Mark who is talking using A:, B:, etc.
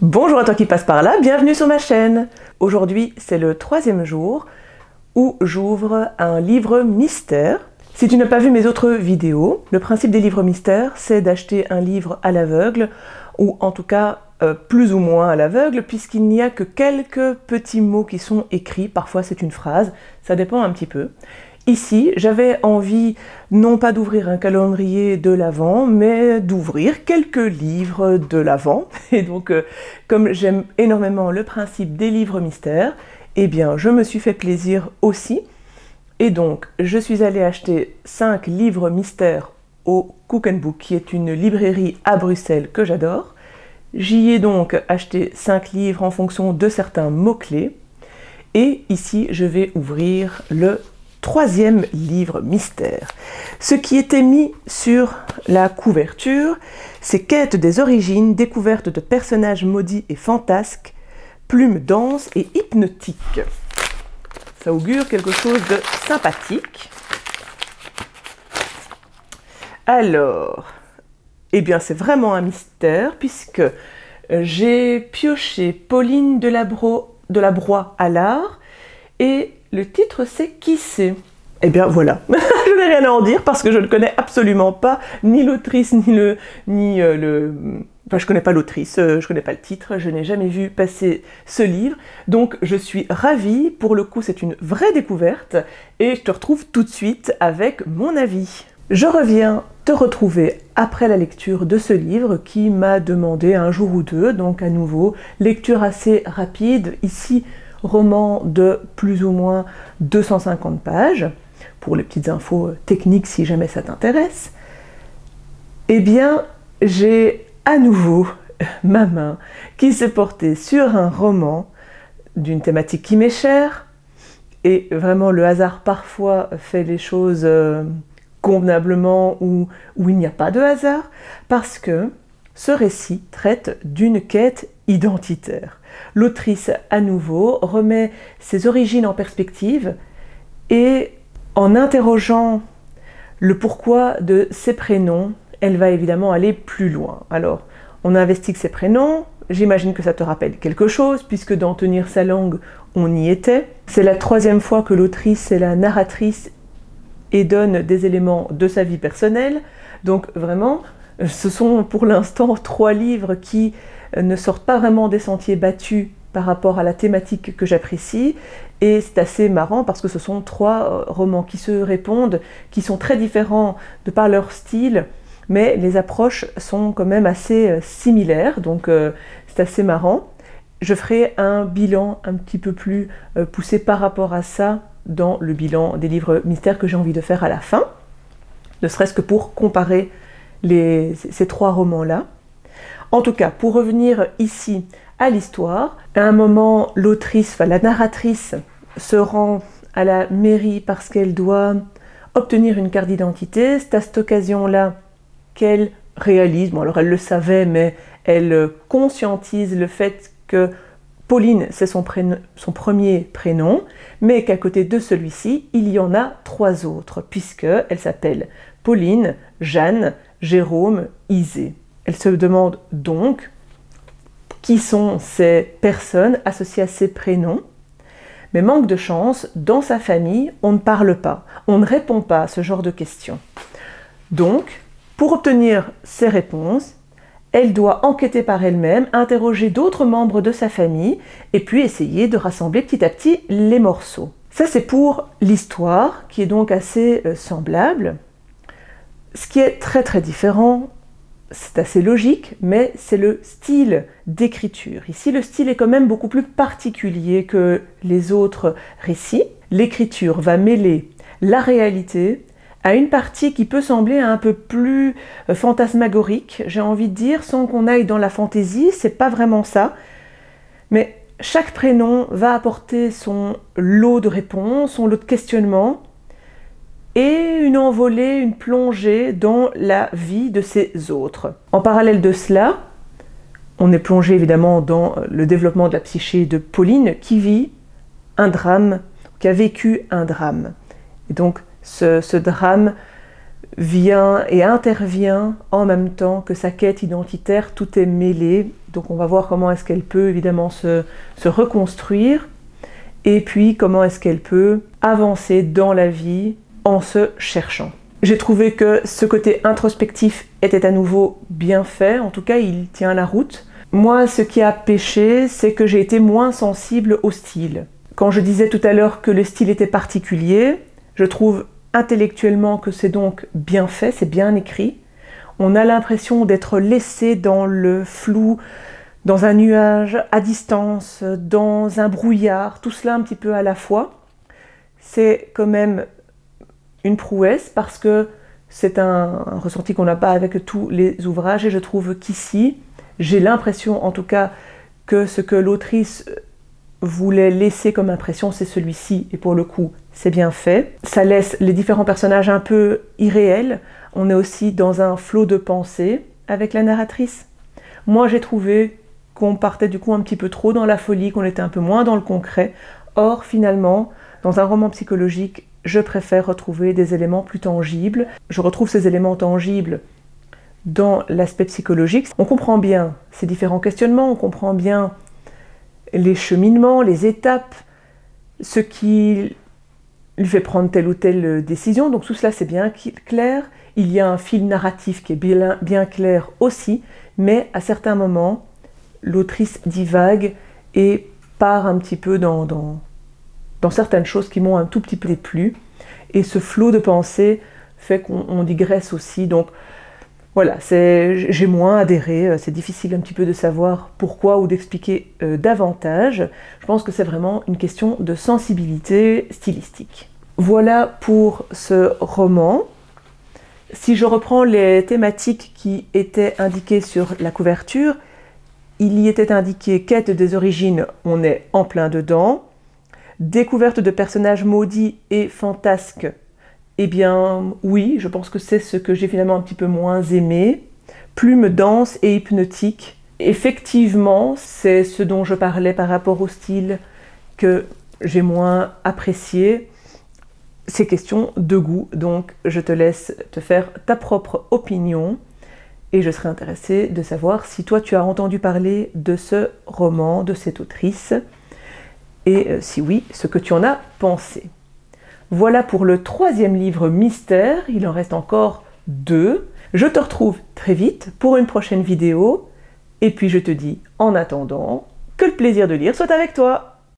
A: Bonjour à toi qui passe par là, bienvenue sur ma chaîne. Aujourd'hui, c'est le 3e jour où j'ouvre un livre mystère. Si tu n'as pas vu mes autres vidéos, le principe des livres mystères, c'est d'acheter un livre à l'aveugle, ou en tout cas plus ou moins à l'aveugle, puisqu'il n'y a que quelques petits mots qui sont écrits, parfois c'est une phrase, ça dépend un petit peu. Ici, j'avais envie non pas d'ouvrir un calendrier de l'Avent, mais d'ouvrir quelques livres de l'Avent. Et donc, comme j'aime énormément le principe des livres mystères, eh bien, je me suis fait plaisir aussi. Et donc, je suis allée acheter 5 livres mystères au Cook & Book, qui est une librairie à Bruxelles que j'adore. J'y ai donc acheté 5 livres en fonction de certains mots-clés. Et ici, je vais ouvrir le 3e livre mystère. Ce qui était mis sur la couverture, c'est Quête des origines, découverte de personnages maudits et fantasques, plumes denses et hypnotiques. Ça augure quelque chose de sympathique. Alors, eh bien c'est vraiment un mystère puisque j'ai pioché Pauline Delabroix à l'art et le titre c'est Qui c'est? Eh bien voilà, je n'ai rien à en dire parce que je ne connais absolument pas ni l'autrice Enfin, je connais pas l'autrice, je connais pas le titre, je n'ai jamais vu passer ce livre, donc je suis ravie, pour le coup c'est une vraie découverte, et je te retrouve tout de suite avec mon avis. Je reviens te retrouver après la lecture de ce livre qui m'a demandé un jour ou deux, donc à nouveau, lecture assez rapide, ici roman de plus ou moins 250 pages, pour les petites infos techniques si jamais ça t'intéresse. Eh bien, j'ai à nouveau ma main qui s'est portée sur un roman d'une thématique qui m'est chère, et vraiment le hasard parfois fait les choses convenablement ou il n'y a pas de hasard, parce que ce récit traite d'une quête identitaire. L'autrice, à nouveau, remet ses origines en perspective et en interrogeant le pourquoi de ses prénoms, elle va évidemment aller plus loin. Alors, on investigue ses prénoms, j'imagine que ça te rappelle quelque chose, puisque dans Tenir sa langue, on y était. C'est la 3e fois que l'autrice est la narratrice et donne des éléments de sa vie personnelle. Donc vraiment, ce sont pour l'instant 3 livres qui ne sortent pas vraiment des sentiers battus par rapport à la thématique que j'apprécie, et c'est assez marrant parce que ce sont 3 romans qui se répondent, qui sont très différents de par leur style, mais les approches sont quand même assez similaires, donc c'est assez marrant. Je ferai un bilan un petit peu plus poussé par rapport à ça dans le bilan des livres mystères que j'ai envie de faire à la fin, ne serait-ce que pour comparer ces 3 romans-là. En tout cas, pour revenir ici à l'histoire, à un moment, l'autrice, enfin la narratrice, se rend à la mairie parce qu'elle doit obtenir une carte d'identité. C'est à cette occasion-là qu'elle réalise, bon alors elle le savait, mais elle conscientise le fait que Pauline, c'est son premier prénom, mais qu'à côté de celui-ci, il y en a 3 autres, puisqu'elle s'appelle Pauline, Jeanne, Jérôme, Isée. Elle se demande donc qui sont ces personnes associées à ces prénoms, mais manque de chance, dans sa famille, on ne parle pas, on ne répond pas à ce genre de questions. Donc, pour obtenir ces réponses, elle doit enquêter par elle-même, interroger d'autres membres de sa famille, et puis essayer de rassembler petit à petit les morceaux. Ça, c'est pour l'histoire, qui est donc assez semblable. Ce qui est très très différent, c'est assez logique, mais c'est le style d'écriture. Ici, le style est quand même beaucoup plus particulier que les autres récits. L'écriture va mêler la réalité à une partie qui peut sembler un peu plus fantasmagorique, j'ai envie de dire, sans qu'on aille dans la fantaisie, c'est pas vraiment ça. Mais chaque prénom va apporter son lot de réponses, son lot de questionnements, et une envolée, une plongée dans la vie de ces autres. En parallèle de cela, on est plongé évidemment dans le développement de la psyché de Pauline qui vit un drame, qui a vécu un drame. Et donc ce drame vient et intervient en même temps que sa quête identitaire, tout est mêlé Donc on va voir comment est-ce qu'elle peut évidemment se reconstruire, et puis comment est-ce qu'elle peut avancer dans la vie en se cherchant. J'ai trouvé que ce côté introspectif était à nouveau bien fait, en tout cas il tient la route. Moi, ce qui a péché, c'est que j'ai été moins sensible au style. Quand je disais tout à l'heure que le style était particulier, je trouve intellectuellement que c'est donc bien fait, c'est bien écrit. On a l'impression d'être laissé dans le flou, dans un nuage, à distance, dans un brouillard, tout cela un petit peu à la fois. C'est quand même une prouesse parce que c'est un ressenti qu'on n'a pas avec tous les ouvrages, et je trouve qu'ici, j'ai l'impression en tout cas que ce que l'autrice voulait laisser comme impression, c'est celui-ci, et pour le coup, c'est bien fait. Ça laisse les différents personnages un peu irréels. On est aussi dans un flot de pensée avec la narratrice. Moi, j'ai trouvé qu'on partait du coup un petit peu trop dans la folie, qu'on était un peu moins dans le concret. Or, finalement, dans un roman psychologique, je préfère retrouver des éléments plus tangibles. Je retrouve ces éléments tangibles dans l'aspect psychologique. On comprend bien ces différents questionnements, on comprend bien les cheminements, les étapes, ce qui lui fait prendre telle ou telle décision. Donc tout cela c'est bien clair. Il y a un fil narratif qui est bien clair aussi, mais à certains moments, l'autrice divague et part un petit peu dans certaines choses qui m'ont un tout petit peu déplu. Et ce flot de pensée fait qu'on digresse aussi. Donc voilà, j'ai moins adhéré, c'est difficile un petit peu de savoir pourquoi ou d'expliquer davantage. Je pense que c'est vraiment une question de sensibilité stylistique. Voilà pour ce roman. Si je reprends les thématiques qui étaient indiquées sur la couverture, il y était indiqué quête des origines, on est en plein dedans. Découverte de personnages maudits et fantasques, eh bien oui, je pense que c'est ce que j'ai finalement un petit peu moins aimé. Plume dense et hypnotique. Effectivement, c'est ce dont je parlais par rapport au style que j'ai moins apprécié. C'est question de goût, donc je te laisse te faire ta propre opinion. Et je serais intéressée de savoir si toi tu as entendu parler de ce roman, de cette autrice. Et si oui, ce que tu en as pensé. Voilà pour le 3e livre mystère, il en reste encore 2. Je te retrouve très vite pour une prochaine vidéo, et puis je te dis en attendant que le plaisir de lire soit avec toi.